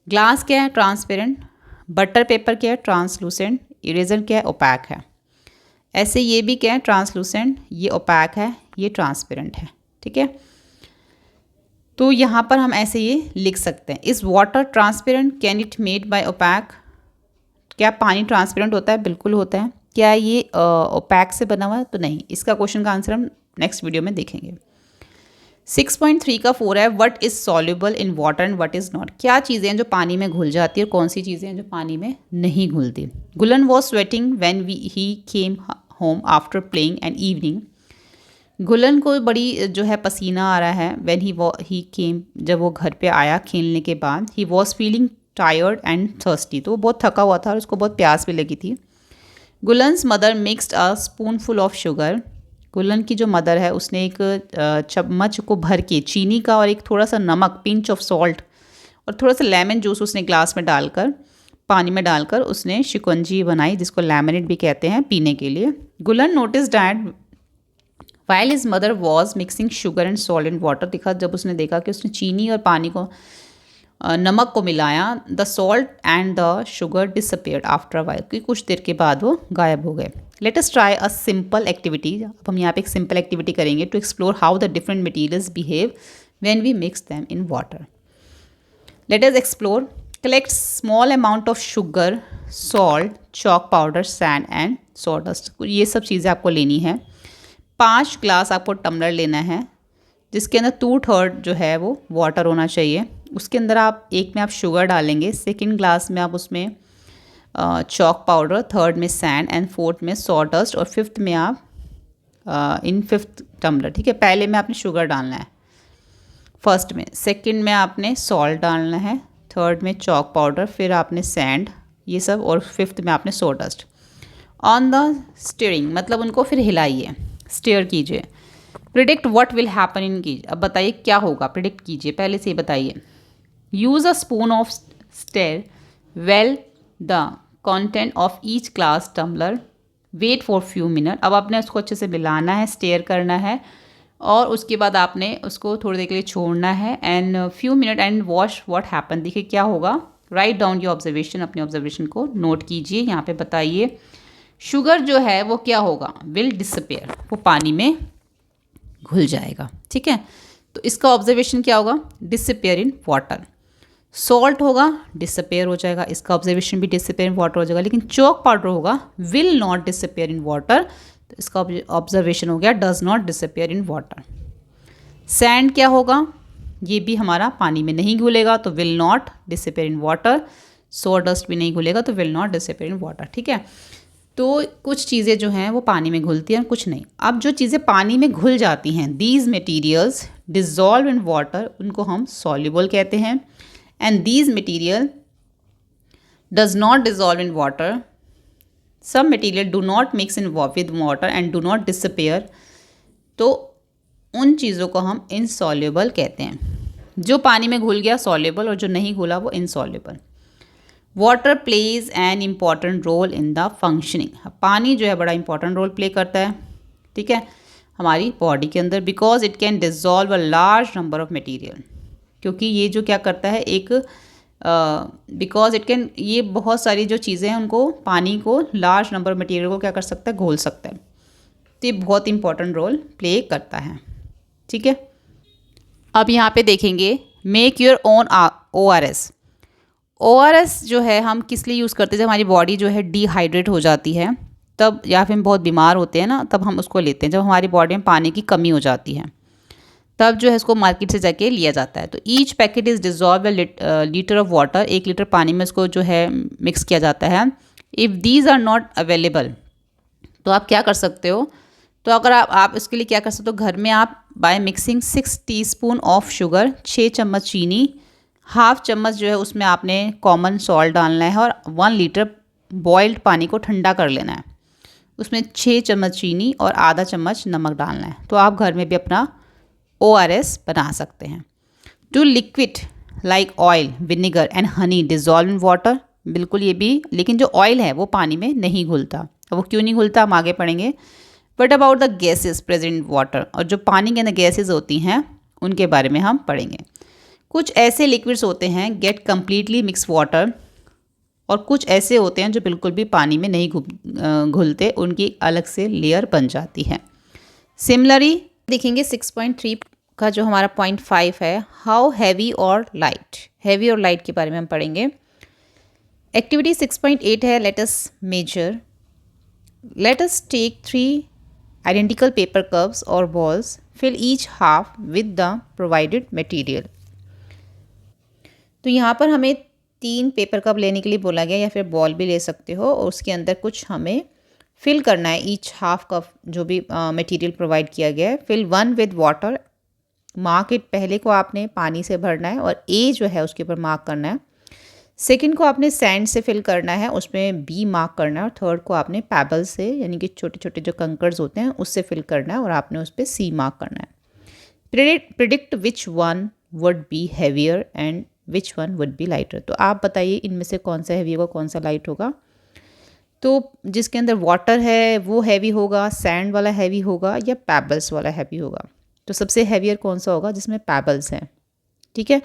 ग्लास क्या है, ट्रांसपेरेंट। बटर पेपर क्या है, ट्रांसलूसेंट। इरेजर क्या है, ओपैक है। ऐसे ये भी क्या है, ट्रांसलूसेंट, ये ओपैक है, ये ट्रांसपेरेंट है। ठीक है, तो यहाँ पर हम ऐसे ये लिख सकते हैं, is water transparent, can it made by opaque. क्या पानी ट्रांसपेरेंट होता है, बिल्कुल होता है। क्या ये ओपैक से बना हुआ है, तो नहीं। इसका क्वेश्चन का आंसर हम नेक्स्ट वीडियो में देखेंगे। 6.3 का 4 है, what is soluble in water and what is not. क्या चीज़ें हैं जो पानी में घुल जाती है और कौन सी चीज़ें हैं जो पानी में नहीं घुलती। Gulan was sweating when he came home after playing in evening. Gulan को बड़ी जो है पसीना आ रहा है, व्हेन ही केम, जब वो घर पे आया खेलने के बाद। He was feeling tired and thirsty, तो वो बहुत थका हुआ था और उसको बहुत प्यास भी लगी थी। Gulan's mother mixed a spoonful of sugar. Gulan की जो मदर है उसने एक चम्मच को भर के चीनी का और एक थोड़ा सा नमक, पिंच ऑफ सॉल्ट और थोड़ा सा लेमन जूस उसने ग्लास में डालकर, पानी में डालकर उसने शिकंजी बनाई, जिसको लेमनेड भी कहते हैं, पीने के लिए। Gulan notice that while his mother was mixing sugar and salt and water. दिखा जब उसने देखा कि उसने चीनी और पानी को, नमक को मिलाया, the salt and the sugar disappeared after a while, कि कुछ देर के बाद वो गायब हो गए। Let us try a simple activity. अब हम यहाँ पे एक सिंपल एक्टिविटी करेंगे to explore how the different materials behave when we mix them in water. Let us explore. Collect small amount of sugar, salt, chalk powder, sand and sawdust. ये सब चीज़ें आपको लेनी है। 5 ग्लास आपको टम्बलर लेना है जिसके अंदर 2/3 जो है वो वाटर होना चाहिए। उसके अंदर आप एक में आप शुगर डालेंगे, सेकंड ग्लास में आप उसमें चॉक पाउडर, थर्ड में सैंड एंड फोर्थ में सॉडस्ट और फिफ्थ में आप इन फिफ्थ टम्बलर। ठीक है, पहले में आपने शुगर डालना है फर्स्ट में, सेकंड में आपने सॉल्ट डालना है, थर्ड में चॉक पाउडर, फिर आपने सैंड, ये सब, और फिफ्थ में आपने सॉडस्ट। ऑन द स्टीयरिंग मतलब उनको फिर हिलाइए, स्टीयर कीजिए। Predict what will happen in कीजिए, अब बताइए क्या होगा, प्रिडिक्ट कीजिए, पहले से ही बताइए। Use a spoon of stir well the content of each glass tumbler, wait for few minute. अब आपने उसको अच्छे से मिलाना है, स्टेयर करना है और उसके बाद आपने उसको थोड़ी देर के लिए छोड़ना है and few minute and wash what happen. देखिए क्या होगा। राइट डाउन योर ऑब्जर्वेशन, अपने ऑब्जर्वेशन को नोट कीजिए। यहाँ पे बताइए शुगर जो है वो क्या होगा, विल डिसअपेयर, वो पानी में घुल जाएगा। ठीक है, तो इसका ऑब्जर्वेशन क्या होगा, डिसअपेयर इन वाटर। सॉल्ट होगा, डिसअपेयर हो जाएगा, इसका ऑब्जर्वेशन भी डिसअपेयर इन वाटर हो जाएगा। लेकिन चॉक पाउडर होगा, will not disappear in water, तो इसका ऑब्जर्वेशन हो गया does not disappear in water. Sand क्या होगा, ये भी हमारा पानी में नहीं घुलेगा तो will not disappear in water. Sawdust भी नहीं घुलेगा तो will not disappear in water. ठीक है, तो कुछ चीज़ें जो हैं वो पानी में घुलती हैं, कुछ नहीं। अब जो चीज़ें पानी में घुल जाती हैं, these materials dissolve in water उनको हम सॉल्युबल कहते हैं। And these material does not dissolve in water, some material do not mix in with water and do not disappear, तो उन चीज़ों को हम इनसॉल्युबल कहते हैं। जो पानी में घुल गया सॉल्युबल और जो नहीं घुला वो insoluble. Water plays an important role in the functioning, पानी जो है बड़ा इंपॉर्टेंट रोल प्ले करता है, ठीक है, हमारी बॉडी के अंदर, because it can dissolve a large number of material, क्योंकि ये जो क्या करता है एक बिकॉज इट कैन, ये बहुत सारी जो चीज़ें हैं उनको, पानी को, लार्ज नंबर ऑफ मटीरियल को क्या कर सकता है, घोल सकता है। तो ये बहुत इंपॉर्टेंट रोल प्ले करता है, ठीक है। अब यहाँ पे देखेंगे make your own ORS। ORS जो है हम किस लिए यूज़ करते हैं, जब हमारी बॉडी जो है डिहाइड्रेट हो जाती है तब, या फिर हम बहुत बीमार होते हैं ना, तब हम उसको लेते हैं। जब हमारी बॉडी में पानी की कमी हो जाती है तब जो है इसको मार्केट से जाके लिया जाता है। तो each packet is dissolve litre of water, 1 litre पानी में इसको जो है मिक्स किया जाता है। If these are not available, तो आप क्या कर सकते हो, तो अगर आप इसके लिए क्या कर सकते हो, घर में आप by mixing 6 teaspoon of sugar, 6 चम्मच चीनी, हाफ चम्मच जो है उसमें आपने कॉमन सॉल्ट डालना है और 1 लीटर बॉइल्ड पानी को ठंडा कर लेना है, उसमें 6 चम्मच चीनी और आधा चम्मच नमक डालना है। तो आप घर में भी अपना ORS बना सकते हैं। To liquid like oil, vinegar and honey dissolve in water, बिल्कुल ये भी, लेकिन जो ऑयल है वो पानी में नहीं घुलता। अब वो क्यों नहीं घुलता हम आगे पढ़ेंगे। But about the gases present in water, और जो पानी के अंदर गैसेज होती हैं उनके बारे में हम पढ़ेंगे। कुछ ऐसे लिक्विड्स होते हैं गेट कम्प्लीटली मिक्स वाटर, और कुछ ऐसे होते हैं जो बिल्कुल भी पानी में नहीं घुलते, उनकी अलग से लेयर बन जाती है। सिमिलरली देखेंगे 6.3 का जो हमारा 0.5 है, हाउ हैवी और लाइट, हैवी और लाइट के बारे में हम पढ़ेंगे। एक्टिविटी 6.8 है let us measure, let us take 3 identical paper cups or balls, fill each half with the provided material। तो यहाँ पर हमें 3 पेपर कप लेने के लिए बोला गया, या फिर बॉल भी ले सकते हो, और उसके अंदर कुछ हमें फिल करना है, ईच हाफ कप जो भी मटेरियल प्रोवाइड किया गया है। Fill 1 with water, mark it, पहले को आपने पानी से भरना है और A जो है उसके ऊपर मार्क करना है। सेकंड को आपने सैंड से फिल करना है, उसमें B मार्क करना है, और थर्ड को आपने पैबल से, यानी कि छोटे छोटे जो कंकर्स होते हैं उससे फिल करना है, और आपने उस पर C मार्क करना है। Predict which one would be heavier and which one would be lighter. तो आप बताइए इनमें से कौन सा हैवी होगा, कौन सा लाइट होगा। तो जिसके अंदर वाटर है वो हैवी होगा, सैंड वाला हैवी होगा, या पैबल्स वाला हैवी होगा। तो सबसे हैवियर कौन सा होगा, जिसमें पैबल्स हैं, ठीक है,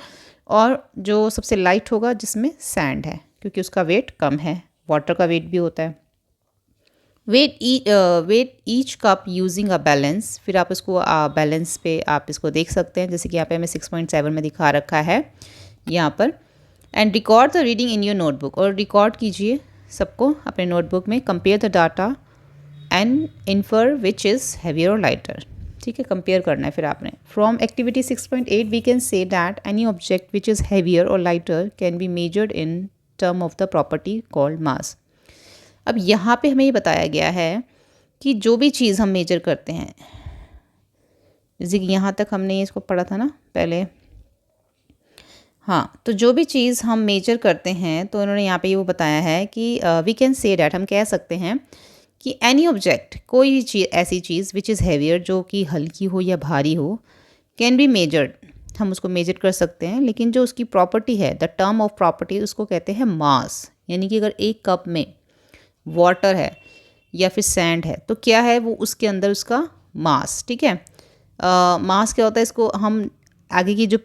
और जो सबसे लाइट होगा जिसमें सैंड है, क्योंकि उसका वेट कम है, वाटर का वेट भी होता है। Weigh each cup using a balance, फिर आप इसको बैलेंस पे आप इसको देख सकते हैं, जैसे कि यहाँ पे हमें 6.7 में दिखा रखा है यहाँ पर। And record the reading in your notebook, और रिकॉर्ड कीजिए सबको अपने नोटबुक में। Compare the data and infer which is heavier or lighter, ठीक है, कंपेयर करना है फिर आपने। From activity 6.8 we can say that any object which is heavier or lighter can be measured in term of the property called mass. अब यहाँ पे हमें ये बताया गया है कि जो भी चीज़ हम मेजर करते हैं, जैसे कि यहाँ तक हमने इसको पढ़ा था ना पहले, हाँ, तो जो भी चीज़ हम मेजर करते हैं, तो उन्होंने यहाँ पे ये वो बताया है कि वी कैन से डैट, हम कह सकते हैं कि एनी ऑब्जेक्ट, कोई भी चीज़, ऐसी चीज़ विच इज़ हैवियर, जो कि हल्की हो या भारी हो, कैन बी मेजर्ड, हम उसको मेजर कर सकते हैं, लेकिन जो उसकी प्रॉपर्टी है, द टर्म ऑफ प्रॉपर्टी, उसको कहते हैं मास। यानी कि अगर एक कप में वाटर है या फिर सैंड है, तो क्या है वो, उसके अंदर उसका मास, ठीक है। मास क्या होता है, इसको हम आगे की जो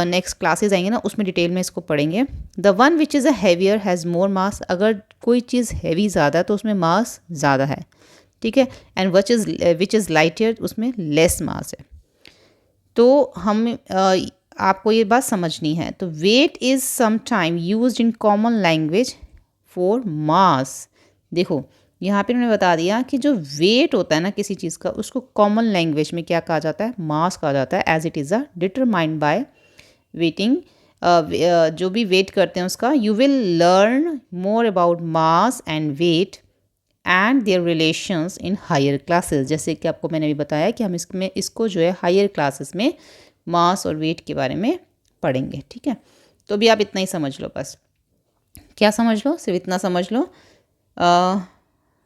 नेक्स्ट क्लासेस आएंगे ना उसमें डिटेल में इसको पढ़ेंगे। The one which is a heavier has more mass, अगर कोई चीज़ हैवी ज़्यादा है तो उसमें मास ज़्यादा है, ठीक है। एंड विच इज़ लाइटर, उसमें लेस मास है। तो हम आपको ये बात समझनी है। तो weight is sometime used in common language for mass. देखो यहाँ पे उन्होंने बता दिया कि जो वेट होता है ना किसी चीज़ का, उसको कॉमन लैंग्वेज में क्या कहा जाता है, मास कहा जाता है, as it is a determined by weighing. जो भी वेट करते हैं उसका, you will learn more about mass and weight and their relations in higher classes. जैसे कि आपको मैंने भी बताया कि हम इसको जो है हायर क्लासेस में मास और वेट के बारे में पढ़ेंगे। ठीक है, तो अभी आप इतना ही समझ लो, बस क्या समझ लो, सिर्फ इतना समझ लो।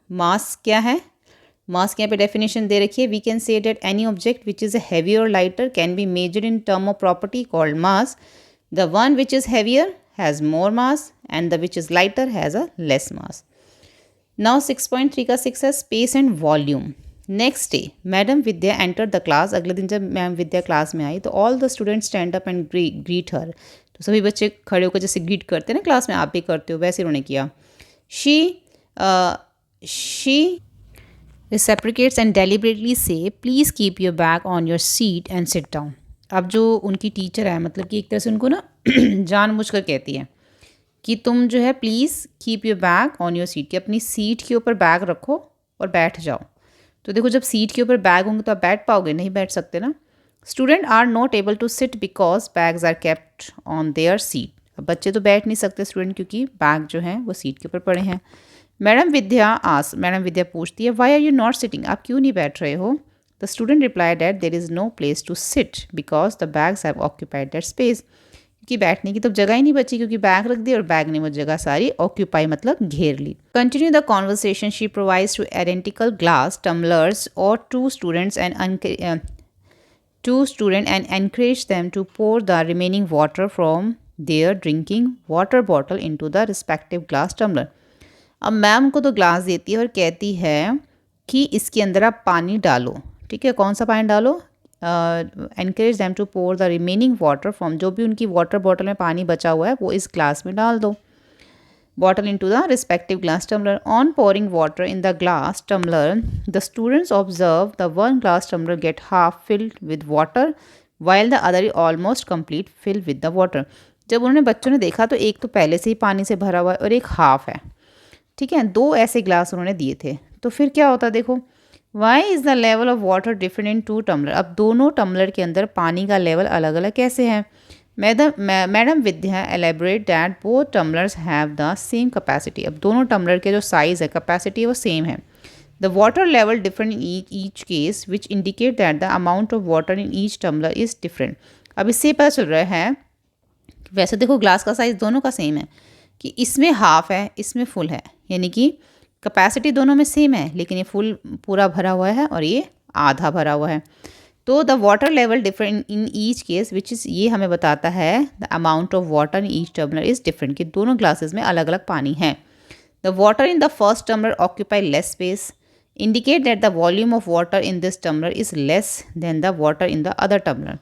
मास क्या है, मास के यहाँ पे डेफिनेशन दे रखी है। We can say that any object which is heavy or lighter can be measured in term of property called mass. The one which is heavier has more mass and the which is lighter has a less mass. Now 6.3 का 6 है space and volume. Next day madam Vidya enter the class. अगले दिन जब ma'am Vidya class में आई तो all the students stand up and greet हर। तो सभी बच्चे खड़े होकर जैसे ग्रीट करते हैं ना क्लास में, आप भी करते हो, वैसे उन्होंने किया। She reciprocates and deliberately say please keep your bag on your seat and sit down। अब जो उनकी टीचर है, मतलब कि एक तरह से उनको ना जानबूझकर कहती है कि तुम जो है please keep your bag on your seat, कि अपनी सीट के ऊपर बैग रखो और बैठ जाओ। तो देखो जब सीट के ऊपर बैग होंगे तो आप बैठ पाओगे, नहीं बैठ सकते ना। Student are not able to sit because bags are kept on their seat. अब बच्चे तो बैठ नहीं सकते स्टूडेंट, क्योंकि बैग जो है वो सीट के ऊपर पड़े हैं। मैडम विद्या पूछती है why are you not sitting, आप क्यों नहीं बैठ रहे हो। The student reply that there is no place to sit because the bags have occupied that space. क्योंकि बैठने की तो जगह ही नहीं बची, क्योंकि बैग रख दी और बैग ने वो जगह सारी ऑक्यूपाई मतलब घेर ली। Continue the conversation she provides two identical glass tumblers और two student and encourage them to pour the remaining water from their drinking water bottle into the respective glass tumbler। अब ma'am को तो glass देती है और कहती है कि इसके अंदर आप पानी डालो। ठीक है, कौन सा पानी डालो, encourage them to pour the remaining water from, जो भी उनकी वाटर बॉटल में पानी बचा हुआ है वो इस ग्लास में डाल दो। Bottle into the respective glass tumbler. On pouring water in the glass tumbler the students observe the one glass tumbler get half filled with water while the other almost complete fill with the water. जब उन्होंने बच्चों ने देखा तो एक तो पहले से ही पानी से भरा हुआ है और एक हाफ है। ठीक है, दो ऐसे ग्लास उन्होंने दिए थे। तो फिर क्या होता देखो, why is the level of water different in two tumbler. अब दोनों टम्बलर के अंदर पानी का लेवल अलग अलग कैसे है। Madam Vidya elaborate that both tumblers have the same capacity. अब दोनों टम्बलर के जो साइज़ है, कैपेसिटी है, वो सेम है। The water level different in each case which indicate that the amount of water in each tumbler is different. अब इससे पता चल रहा है, वैसे देखो ग्लास का साइज़ दोनों का सेम है, कि इसमें हाफ है इसमें फुल है, यानी कि कैपेसिटी दोनों में सेम है, लेकिन ये फुल पूरा भरा हुआ है और ये आधा भरा हुआ है। तो the water level different in each case which is, ये हमें बताता है the amount of water in each tumbler is different, कि दोनों ग्लासेस में अलग अलग पानी है। The water in the first tumbler occupy less space, indicate that the volume of water in this tumbler is less than the water in the other tumbler.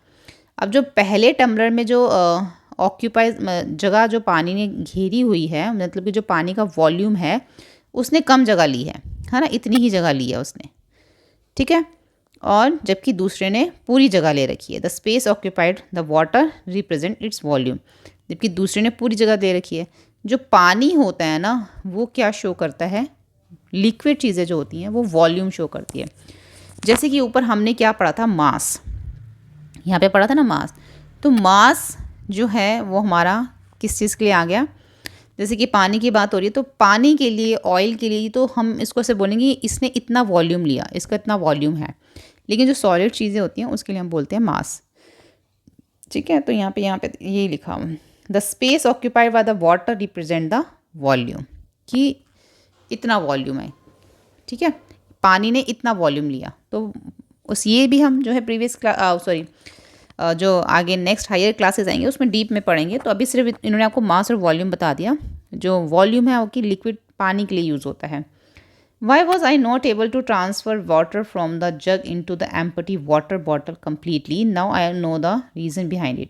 अब जो पहले टम्बलर में जो ऑक्यूपाई जगह जो पानी ने घेरी हुई है, मतलब कि जो पानी का वॉल्यूम है उसने कम जगह ली है ना, इतनी ही जगह ली है उसने। ठीक है, और जबकि दूसरे ने पूरी जगह ले रखी है। The space occupied the water represent its volume, जबकि दूसरे ने पूरी जगह दे रखी है। जो पानी होता है ना वो क्या शो करता है, लिक्विड चीज़ें जो होती हैं वो वॉल्यूम शो करती है। जैसे कि ऊपर हमने क्या पढ़ा था, मास, यहाँ पे पढ़ा था ना मास। तो मास जो है वो हमारा किस चीज़ के लिए आ गया, जैसे कि पानी की बात हो रही है तो पानी के लिए, ऑयल के लिए, तो हम इसको ऐसे बोलेंगे इसने इतना वॉल्यूम लिया, इसका इतना वॉल्यूम है। लेकिन जो सॉलिड चीज़ें होती हैं उसके लिए हम बोलते हैं मास। ठीक है, तो यहाँ पे यही लिखा हुआ, the space occupied by the water represent the volume, कि इतना वॉल्यूम है। ठीक है, पानी ने इतना वॉल्यूम लिया। तो उस ये भी हम जो है प्रीवियस जो आगे नेक्स्ट हायर क्लासेस आएंगे उसमें डीप में पढ़ेंगे। तो अभी सिर्फ इन्होंने आपको मास और वॉल्यूम बता दिया। जो वॉल्यूम है वो कि लिक्विड पानी के लिए यूज़ होता है। Why was I not able to transfer water from the jug into the empty water bottle completely, now I know the reason behind it.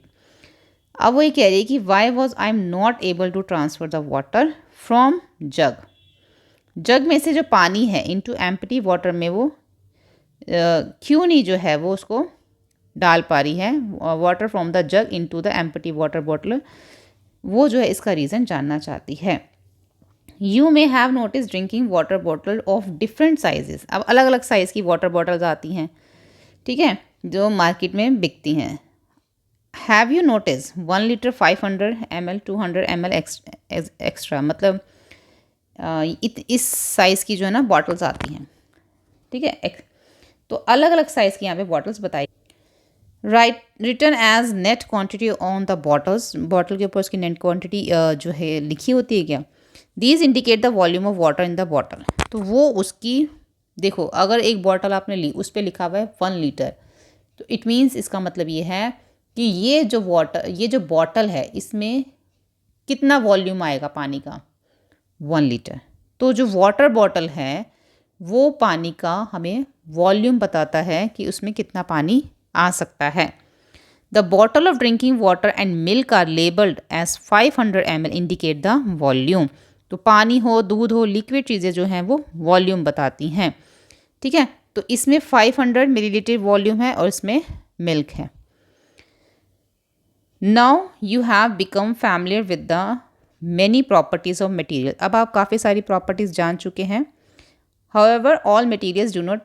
अब वो ये कह रही है कि why was I am not able to transfer the water from jug में से जो पानी है इनटू एम्पटी वाटर में वो क्यों नहीं जो है वो उसको डाल पा रही है, water from the jug into the empty water bottle, वो जो है इसका रीज़न जानना चाहती है। You may have notice drinking water bottle of different sizes. अब अलग अलग साइज़ की वाटर बॉटल्स आती हैं, ठीक है, जो मार्केट में बिकती हैं। Have you notice 1 litre 500 ml 200 ml extra, मतलब इस साइज़ की जो है ना बॉटल्स आती हैं। ठीक है, तो अलग अलग साइज़ की यहाँ पे बॉटल्स बताई। Return as net quantity on the bottles, bottle के ऊपर उसकी नेट क्वांटिटी जो है लिखी होती है क्या। These indicate the volume of water in the bottle, तो वो उसकी, देखो अगर एक बॉटल आपने ली उस पर लिखा हुआ है 1 लीटर, तो इट मीन्स इसका मतलब ये है कि ये जो बॉटल है इसमें कितना वॉल्यूम आएगा पानी का, 1 लीटर। तो जो वाटर बॉटल है वो पानी का हमें वॉल्यूम बताता है कि उसमें कितना पानी आ सकता है। The bottle of drinking water and milk are labelled as 500 ml indicate the volume. तो पानी हो, दूध हो, लिक्विड चीज़ें जो हैं वो वॉल्यूम बताती हैं, ठीक है। तो इसमें 500 मिलीलीटर वॉल्यूम है और इसमें मिल्क है। Now you have become familiar with the many properties of material. अब आप काफ़ी सारी प्रॉपर्टीज़ जान चुके हैं। However all materials do not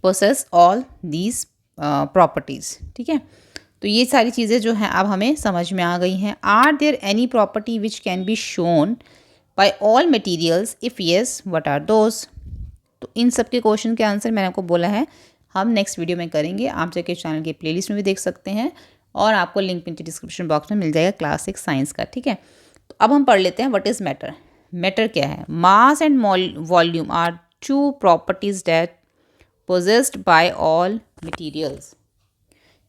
possess all these properties, ठीक है। तो ये सारी चीज़ें जो हैं अब हमें समझ में आ गई हैं। Are there any property which can be shown by all materials, if yes what are those. तो इन सब के क्वेश्चन के आंसर मैंने आपको बोला है हम नेक्स्ट वीडियो में करेंगे। आप जाके चैनल के प्लेलिस्ट में भी देख सकते हैं और आपको लिंक नीचे डिस्क्रिप्शन बॉक्स में मिल जाएगा क्लास 6 साइंस का, ठीक है। तो अब हम पढ़ लेते हैं व्हाट इज़ मैटर। मैटर क्या है। Mass and volume are 2 properties that possessed by all materials.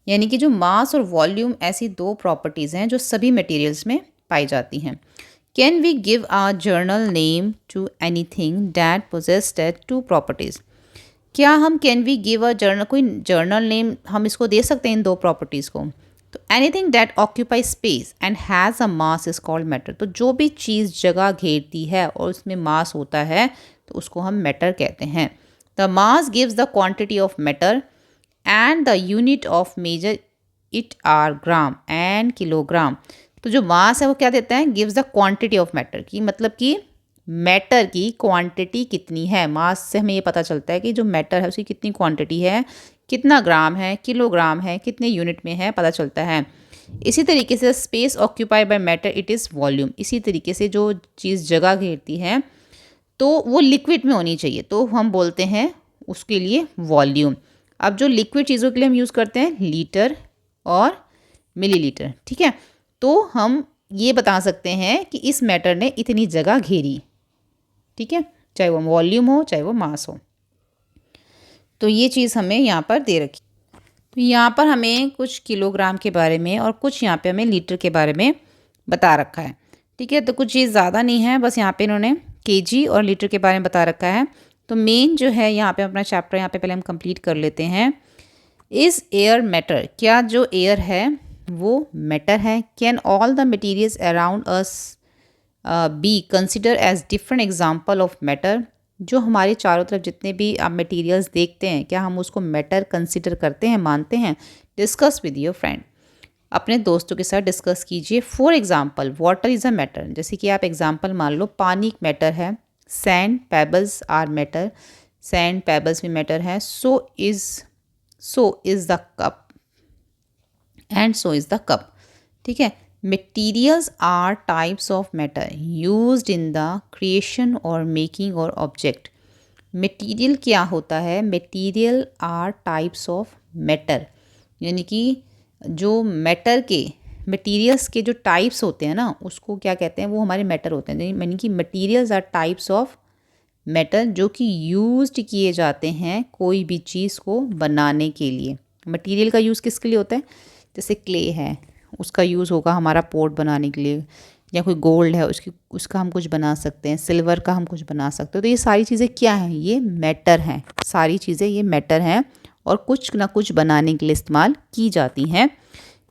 यानी कि जो मास और वॉल्यूम ऐसी 2 प्रॉपर्टीज़ हैं जो सभी मटीरियल्स में पाई जाती हैं। Can we give a general name to anything that possess that 2 properties. क्या हम can we give a general, कोई जर्नल नेम हम इसको दे सकते हैं इन 2 प्रॉपर्टीज़ को। तो anything that occupy space and has a mass is called matter. तो जो भी चीज़ जगह घेरती है और उसमें मास होता है तो उसको हम मैटर कहते हैं। The mass gives the quantity of matter and the unit of measure it are gram and kilogram. तो जो मास है वो क्या देता है, gives the quantity of matter की, मतलब कि मैटर की क्वांटिटी कितनी है। मास से हमें ये पता चलता है कि जो मैटर है उसकी कितनी क्वांटिटी है, कितना ग्राम है, किलोग्राम है, कितने यूनिट में है, पता चलता है। इसी तरीके से space occupy by matter it is volume. इसी तरीके से जो चीज़ जगह घेरती है तो वो लिक्विड में होनी चाहिए, तो हम बोलते हैं उसके लिए वॉल्यूम। अब जो लिक्विड चीज़ों के लिए हम यूज़ करते हैं लीटर और मिलीलीटर, ठीक है। तो हम ये बता सकते हैं कि इस मैटर ने इतनी जगह घेरी, ठीक है, चाहे वो वॉल्यूम हो चाहे वो मास हो। तो ये चीज़ हमें यहाँ पर दे रखी। तो यहाँ पर हमें कुछ किलोग्राम के बारे में और कुछ यहाँ पे हमें लीटर के बारे में बता रखा है, ठीक है। तो कुछ चीज़ ज़्यादा नहीं है, बस यहाँ पे इन्होंने केजी और लीटर के बारे में बता रखा है। तो मेन जो है यहाँ पे अपना चैप्टर यहाँ पे पहले हम कंप्लीट कर लेते हैं। इज़ एयर मैटर, क्या जो एयर है वो मैटर है। Can all the materials around us be consider as different example of matter. जो हमारे चारों तरफ जितने भी आप मटीरियल्स देखते हैं क्या हम उसको मैटर कंसिडर करते हैं, मानते हैं। डिस्कस विद योर फ्रेंड, अपने दोस्तों के साथ डिस्कस कीजिए। For example water is a matter, जैसे कि आप एग्जाम्पल मान लो पानी एक मैटर है। Sand pebbles are matter, sand pebbles भी मैटर है। So is the cup and so is the cup, ठीक है। Materials are types of matter used in the creation or making or object. Material क्या होता है, material are types of matter, यानी कि जो मैटर के मटीरियल्स के जो टाइप्स होते हैं ना उसको क्या कहते हैं, वो हमारे मैटर होते हैं। यानी कि materials are types of matter जो कि यूज्ड किए जाते हैं कोई भी चीज़ को बनाने के लिए। मटीरियल का यूज़ किसके लिए होता है, जैसे क्ले है उसका यूज़ होगा हमारा पॉट बनाने के लिए, या कोई गोल्ड है उसका हम कुछ बना सकते हैं, सिल्वर का हम कुछ बना सकते हैं। तो ये सारी चीज़ें क्या हैं, ये मैटर हैं, सारी चीज़ें ये मैटर हैं और कुछ ना कुछ बनाने के लिए इस्तेमाल की जाती हैं।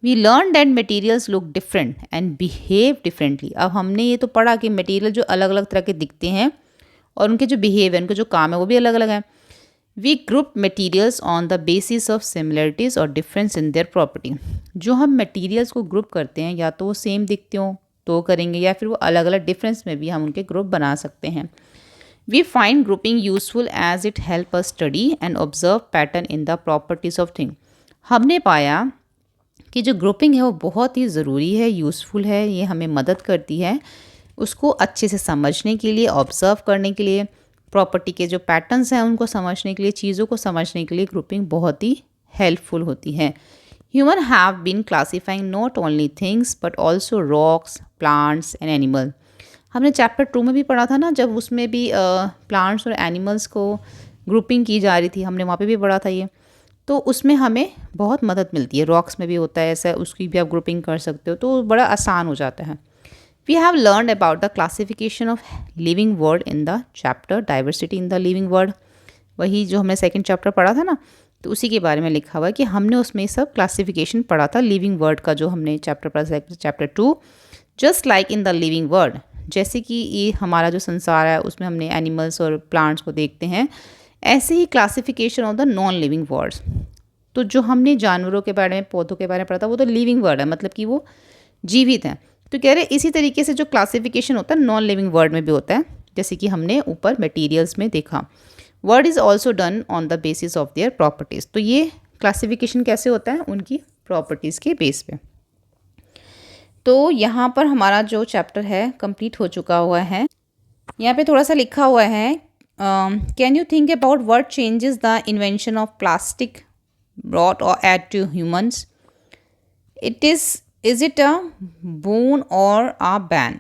We learn that materials look different and behave differently. अब हमने ये तो पढ़ा कि मटीरियल जो अलग अलग तरह के दिखते हैं और उनके जो बिहेव है, उनके जो काम है वो भी अलग अलग है। We group materials on the basis of similarities or difference in their property. जो हम मटीरियल्स को ग्रुप करते हैं या तो वो सेम दिखते हों तो करेंगे, या फिर वो अलग अलग डिफरेंस में भी हम उनके ग्रुप बना सकते हैं। We find grouping useful as it help us study and observe pattern in the properties of thing. हमने पाया कि जो ग्रुपिंग है वो बहुत ही ज़रूरी है, यूज़फुल है, ये हमें मदद करती है उसको अच्छे से समझने के लिए, ऑब्ज़र्व करने के लिए, प्रॉपर्टी के जो पैटर्न्स हैं उनको समझने के लिए, चीज़ों को समझने के लिए ग्रुपिंग बहुत ही हेल्पफुल होती है। Human have been classifying not only things but also rocks, plants and animal. हमने चैप्टर 2 में भी पढ़ा था ना, जब उसमें भी प्लांट्स और एनिमल्स को ग्रुपिंग की जा रही थी, हमने वहाँ पे भी पढ़ा था ये। तो उसमें हमें बहुत मदद मिलती है। रॉक्स में भी होता है ऐसा, उसकी भी आप ग्रुपिंग कर सकते हो, तो बड़ा आसान हो जाता है। We have learned about the classification of living world in the chapter diversity in the living world. वही जो हमने सेकंड चैप्टर पढ़ा था ना, तो उसी के बारे में लिखा हुआ है कि हमने उसमें सब क्लासिफिकेशन पढ़ा था लिविंग वर्ड का, जो हमने चैप्टर पढ़ा chapter 2। Just like in the living word, जैसे कि ये हमारा जो संसार है उसमें हमने एनिमल्स और प्लांट्स को देखते हैं, ऐसे ही classification of the non living words. तो जो हमने जानवरों के बारे में, पौधों के बारे में पढ़ा था, वो तो लिविंग वर्ड है, मतलब कि वो जीवित हैं। तो कह रहे इसी तरीके से जो क्लासिफिकेशन होता है नॉन लिविंग वर्ड में भी होता है, जैसे कि हमने ऊपर मटेरियल्स में देखा। Word is also done on the basis of their properties. तो ये क्लासिफिकेशन कैसे होता है, उनकी प्रॉपर्टीज़ के बेस पे। तो यहाँ पर हमारा जो चैप्टर है कंप्लीट हो चुका हुआ है। यहाँ पे थोड़ा सा लिखा हुआ है, can you think about what changes the invention of plastic brought और add to humans? It is it a boon or a ban?